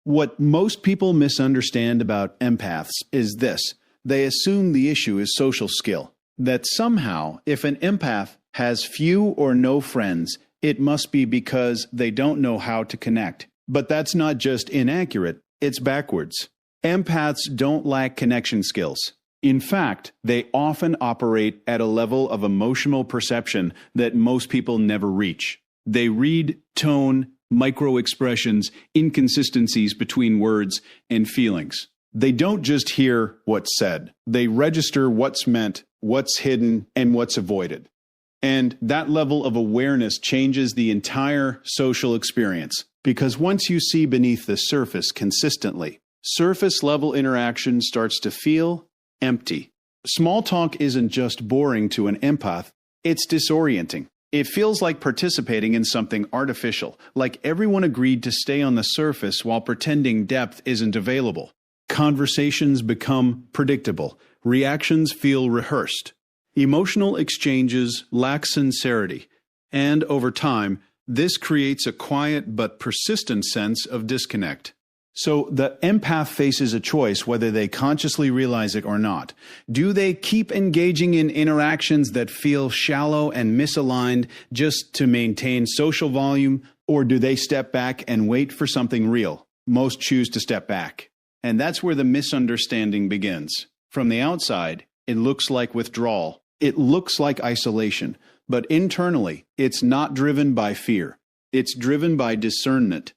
What most people misunderstand about empaths is this. They assume the issue is social skill. That somehow, if an empath has few or no friends, it must be because they don't know how to connect. But that's not just inaccurate, it's backwards. Empaths don't lack connection skills. In fact, they often operate at a level of emotional perception that most people never reach. They read tone, micro-expressions, inconsistencies between words, and feelings. They don't just hear what's said. They register what's meant, what's hidden, and what's avoided. And that level of awareness changes the entire social experience, because once you see beneath the surface consistently, surface-level interaction starts to feel empty. Small talk isn't just boring to an empath, it's disorienting. It feels like participating in something artificial, like everyone agreed to stay on the surface while pretending depth isn't available. Conversations become predictable. Reactions feel rehearsed. Emotional exchanges lack sincerity. And over time, this creates a quiet but persistent sense of disconnect. So the empath faces a choice whether they consciously realize it or not. Do they keep engaging in interactions that feel shallow and misaligned just to maintain social volume, or do they step back and wait for something real? Most choose to step back. And that's where the misunderstanding begins. From the outside, it looks like withdrawal. It looks like isolation. But internally, it's not driven by fear. It's driven by discernment.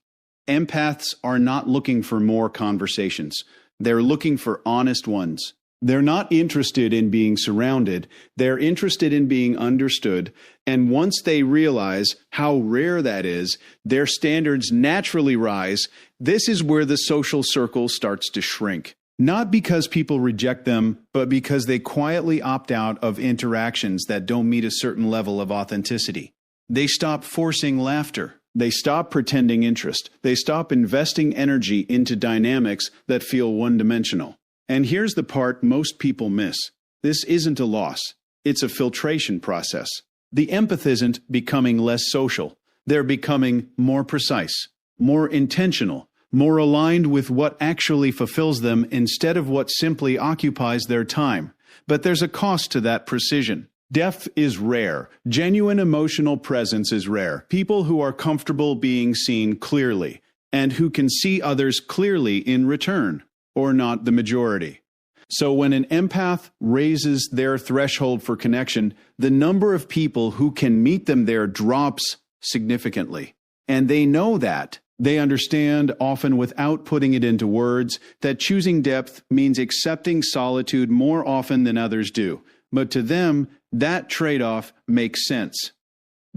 Empaths are not looking for more conversations. They're looking for honest ones. They're not interested in being surrounded. They're interested in being understood. And once they realize how rare that is, their standards naturally rise. This is where the social circle starts to shrink. Not because people reject them, but because they quietly opt out of interactions that don't meet a certain level of authenticity. They stop forcing laughter. They stop pretending interest. They stop investing energy into dynamics that feel one-dimensional. And here's the part most people miss. This isn't a loss. It's a filtration process. The empath isn't becoming less social. They're becoming more precise, more intentional, more aligned with what actually fulfills them instead of what simply occupies their time. But there's a cost to that precision. Depth is rare. Genuine emotional presence is rare. People who are comfortable being seen clearly and who can see others clearly in return, or not the majority. So when an empath raises their threshold for connection, the number of people who can meet them there drops significantly. And they know that. They understand, often without putting it into words, that choosing depth means accepting solitude more often than others do. But to them, that trade-off makes sense.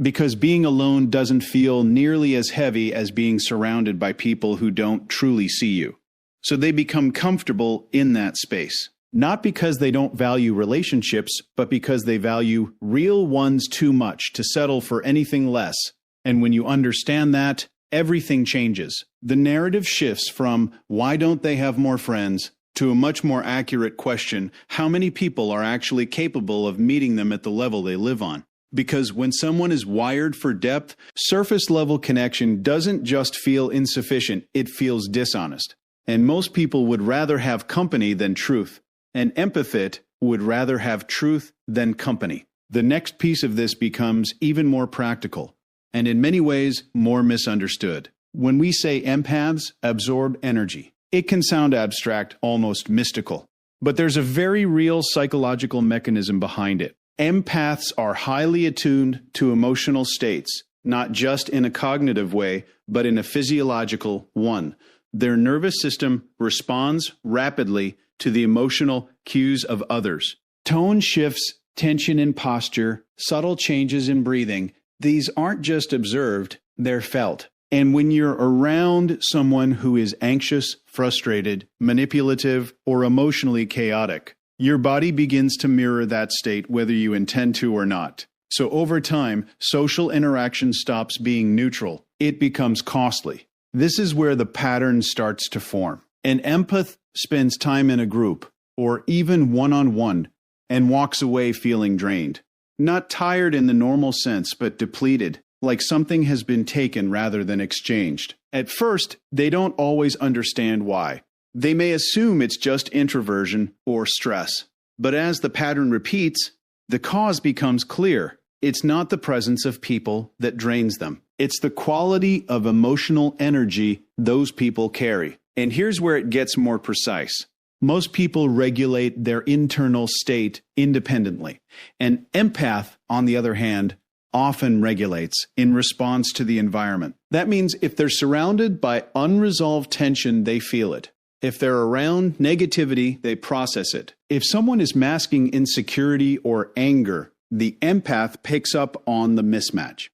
Because being alone doesn't feel nearly as heavy as being surrounded by people who don't truly see you. So they become comfortable in that space. Not because they don't value relationships, but because they value real ones too much to settle for anything less. And when you understand that, everything changes. The narrative shifts from, why don't they have more friends, to a much more accurate question, how many people are actually capable of meeting them at the level they live on? Because when someone is wired for depth, surface-level connection doesn't just feel insufficient, it feels dishonest. And most people would rather have company than truth. An empath would rather have truth than company. The next piece of this becomes even more practical, and in many ways more misunderstood. When we say empaths absorb energy, it can sound abstract, almost mystical. But there's a very real psychological mechanism behind it. Empaths are highly attuned to emotional states, not just in a cognitive way, but in a physiological one. Their nervous system responds rapidly to the emotional cues of others. Tone shifts, tension in posture, subtle changes in breathing, these aren't just observed, they're felt. And when you're around someone who is anxious, frustrated, manipulative, or emotionally chaotic, your body begins to mirror that state whether you intend to or not. So over time, social interaction stops being neutral. It becomes costly. This is where the pattern starts to form. An empath spends time in a group, or even one-on-one, and walks away feeling drained. Not tired in the normal sense, but depleted. like something has been taken rather than exchanged. At first, they don't always understand why. They may assume it's just introversion or stress. But as the pattern repeats, the cause becomes clear. It's not the presence of people that drains them. It's the quality of emotional energy those people carry. And here's where it gets more precise. Most people regulate their internal state independently. An empath, on the other hand, often regulates in response to the environment. That means if they're surrounded by unresolved tension, they feel it. If they're around negativity, they process it. If someone is masking insecurity or anger, the empath picks up on the mismatch,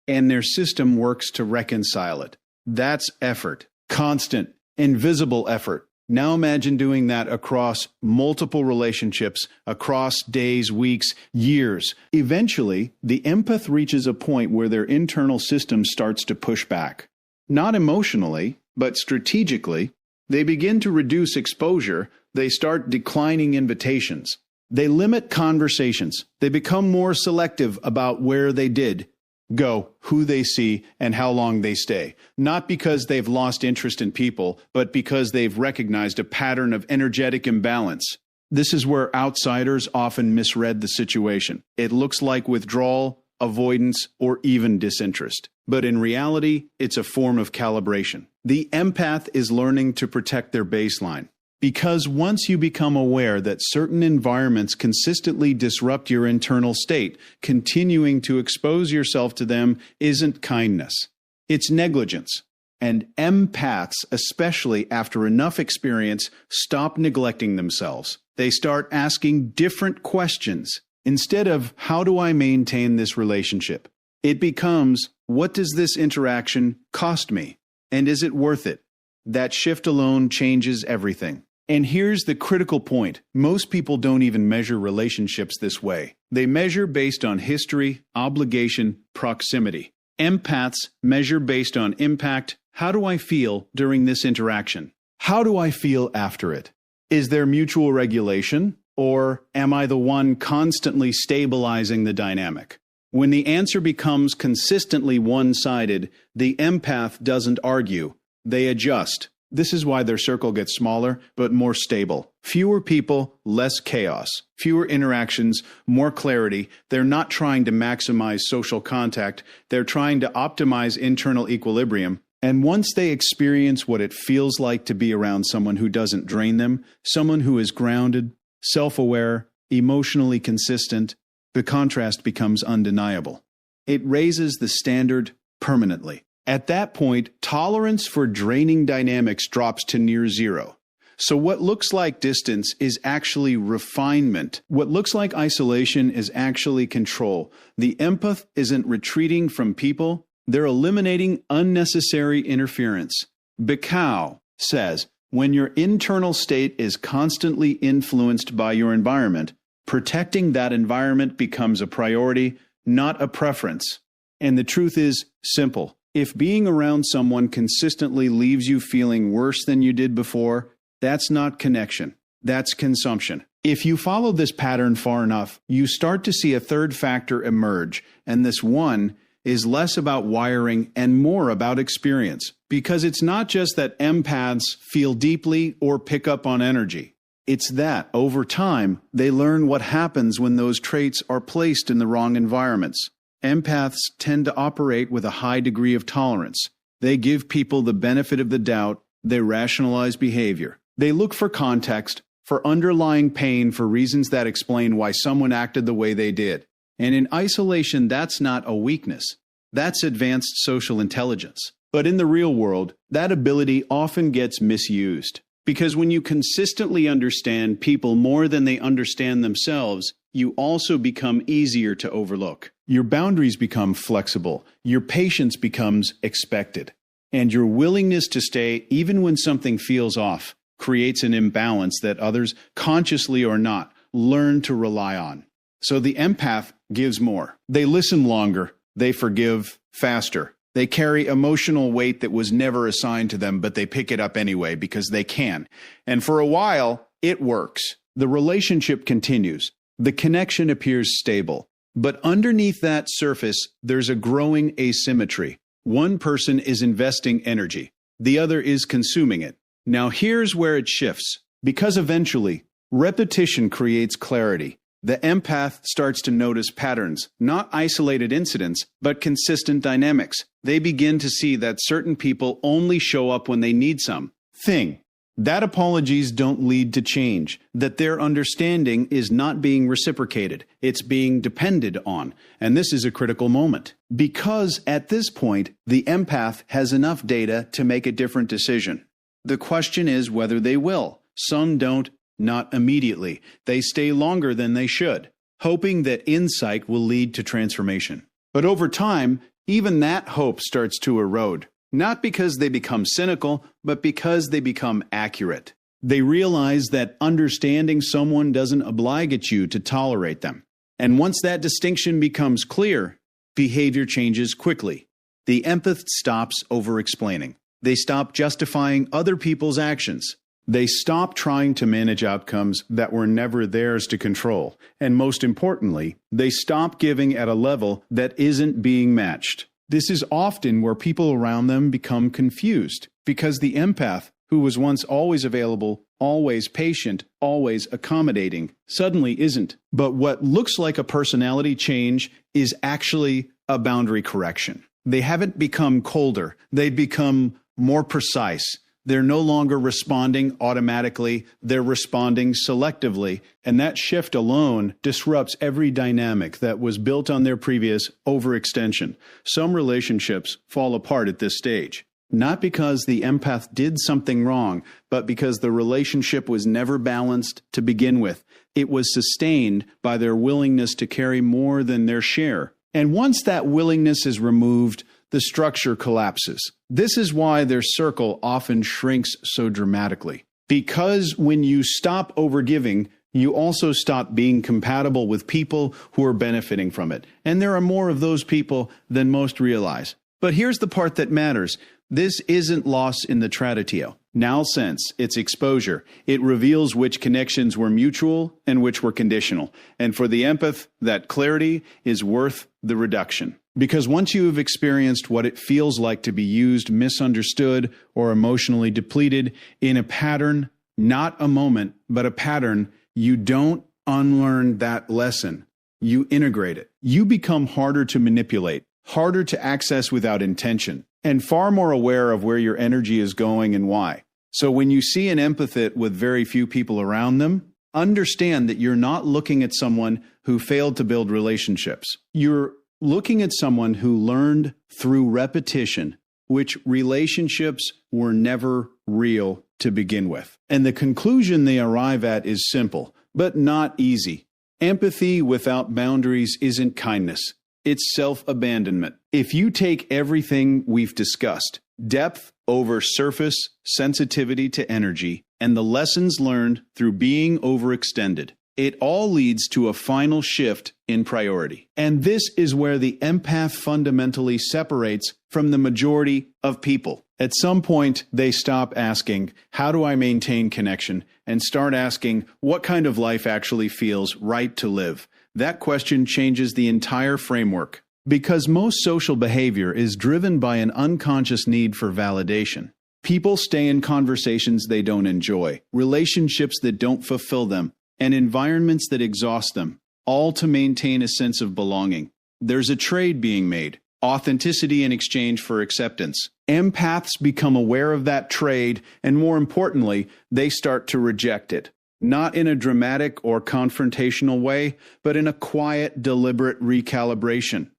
and their system works to reconcile it. That's effort. Constant, invisible effort. Now imagine doing that across multiple relationships, across days, weeks, years. Eventually, the empath reaches a point where their internal system starts to push back. Not emotionally, but strategically. They begin to reduce exposure. They start declining invitations. They limit conversations. They become more selective about where they did go, who they see, and how long they stay. Not because they've lost interest in people, but because they've recognized a pattern of energetic imbalance. This is where outsiders often misread the situation. It looks like withdrawal, avoidance, or even disinterest. But in reality, it's a form of calibration. The empath is learning to protect their baseline. Because once you become aware that certain environments consistently disrupt your internal state, continuing to expose yourself to them isn't kindness. It's negligence. And empaths, especially after enough experience, stop neglecting themselves. They start asking different questions. Instead of, how do I maintain this relationship? It becomes, what does this interaction cost me? And is it worth it? That shift alone changes everything. And here's the critical point. Most people don't even measure relationships this way. They measure based on history, obligation, proximity. Empaths measure based on impact. How do I feel during this interaction? How do I feel after it? Is there mutual regulation? Or am I the one constantly stabilizing the dynamic? When the answer becomes consistently one-sided, the empath doesn't argue. They adjust. This is why their circle gets smaller, but more stable. Fewer people, less chaos. Fewer interactions, more clarity. They're not trying to maximize social contact. They're trying to optimize internal equilibrium. And once they experience what it feels like to be around someone who doesn't drain them, someone who is grounded, self-aware, emotionally consistent, the contrast becomes undeniable. It raises the standard permanently. At that point, tolerance for draining dynamics drops to near zero. So what looks like distance is actually refinement. What looks like isolation is actually control. The empath isn't retreating from people. They're eliminating unnecessary interference. Bacall says, when your internal state is constantly influenced by your environment, protecting that environment becomes a priority, not a preference. And the truth is simple. If being around someone consistently leaves you feeling worse than you did before, that's not connection. That's consumption. If you follow this pattern far enough, you start to see a third factor emerge, and this one is less about wiring and more about experience. Because it's not just that empaths feel deeply or pick up on energy. It's that, over time, they learn what happens when those traits are placed in the wrong environments. Empaths tend to operate with a high degree of tolerance. They give people the benefit of the doubt. They rationalize behavior. They look for context, for underlying pain, for reasons that explain why someone acted the way they did. And in isolation, that's not a weakness. That's advanced social intelligence. But in the real world, that ability often gets misused. Because when you consistently understand people more than they understand themselves, you also become easier to overlook. Your boundaries become flexible. Your patience becomes expected. And your willingness to stay, even when something feels off, creates an imbalance that others, consciously or not, learn to rely on. So the empath gives more. They listen longer. They forgive faster. They carry emotional weight that was never assigned to them, but they pick it up anyway because they can. And for a while, it works. The relationship continues. The connection appears stable. But underneath that surface, there's a growing asymmetry. One person is investing energy, the other is consuming it. Now here's where it shifts, because eventually, repetition creates clarity. The empath starts to notice patterns, not isolated incidents, but consistent dynamics. They begin to see that certain people only show up when they need something. That apologies don't lead to change, that their understanding is not being reciprocated, it's being depended on. And this is a critical moment, because at this point, the empath has enough data to make a different decision. The question is whether they will. Some don't, not immediately. They stay longer than they should, hoping that insight will lead to transformation. But over time, even that hope starts to erode. Not because they become cynical, but because they become accurate. They realize that understanding someone doesn't obligate you to tolerate them. And once that distinction becomes clear, behavior changes quickly. The empath stops over-explaining. They stop justifying other people's actions. They stop trying to manage outcomes that were never theirs to control. And most importantly, they stop giving at a level that isn't being matched. This is often where people around them become confused, because the empath, who was once always available, always patient, always accommodating, suddenly isn't. But what looks like a personality change is actually a boundary correction. They haven't become colder, they've become more precise. They're no longer responding automatically, they're responding selectively, and that shift alone disrupts every dynamic that was built on their previous overextension. Some relationships fall apart at this stage, not because the empath did something wrong, but because the relationship was never balanced to begin with. It was sustained by their willingness to carry more than their share. And once that willingness is removed, the structure collapses. This is why their circle often shrinks so dramatically. Because when you stop overgiving, you also stop being compatible with people who are benefiting from it. And there are more of those people than most realize. But here's the part that matters. This isn't loss in the traditio. Now sense, it's exposure. It reveals which connections were mutual and which were conditional. And for the empath, that clarity is worth the reduction. Because once you have experienced what it feels like to be used, misunderstood, or emotionally depleted in a pattern, not a moment, but a pattern, you don't unlearn that lesson. You integrate it. You become harder to manipulate, harder to access without intention, and far more aware of where your energy is going and why. So when you see an empath with very few people around them, understand that you're not looking at someone who failed to build relationships. You're looking at someone who learned through repetition which relationships were never real to begin with. And the conclusion they arrive at is simple, but not easy. Empathy without boundaries isn't kindness. It's self-abandonment. If you take everything we've discussed, depth over surface, sensitivity to energy, and the lessons learned through being overextended, it all leads to a final shift in priority. And this is where the empath fundamentally separates from the majority of people. At some point, they stop asking, how do I maintain connection? And start asking, what kind of life actually feels right to live? That question changes the entire framework. Because most social behavior is driven by an unconscious need for validation. People stay in conversations they don't enjoy, relationships that don't fulfill them, and environments that exhaust them, all to maintain a sense of belonging. There's a trade being made, authenticity in exchange for acceptance. Empaths become aware of that trade, and more importantly, they start to reject it. Not in a dramatic or confrontational way, but in a quiet, deliberate recalibration.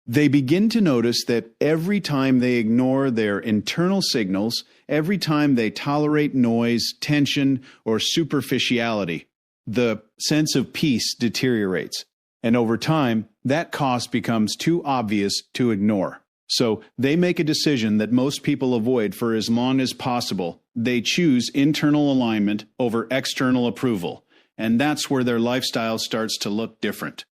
They begin to notice that every time they ignore their internal signals, every time they tolerate noise, tension, or superficiality, the sense of peace deteriorates. And over time, that cost becomes too obvious to ignore. So they make a decision that most people avoid for as long as possible. They choose internal alignment over external approval. And that's where their lifestyle starts to look different.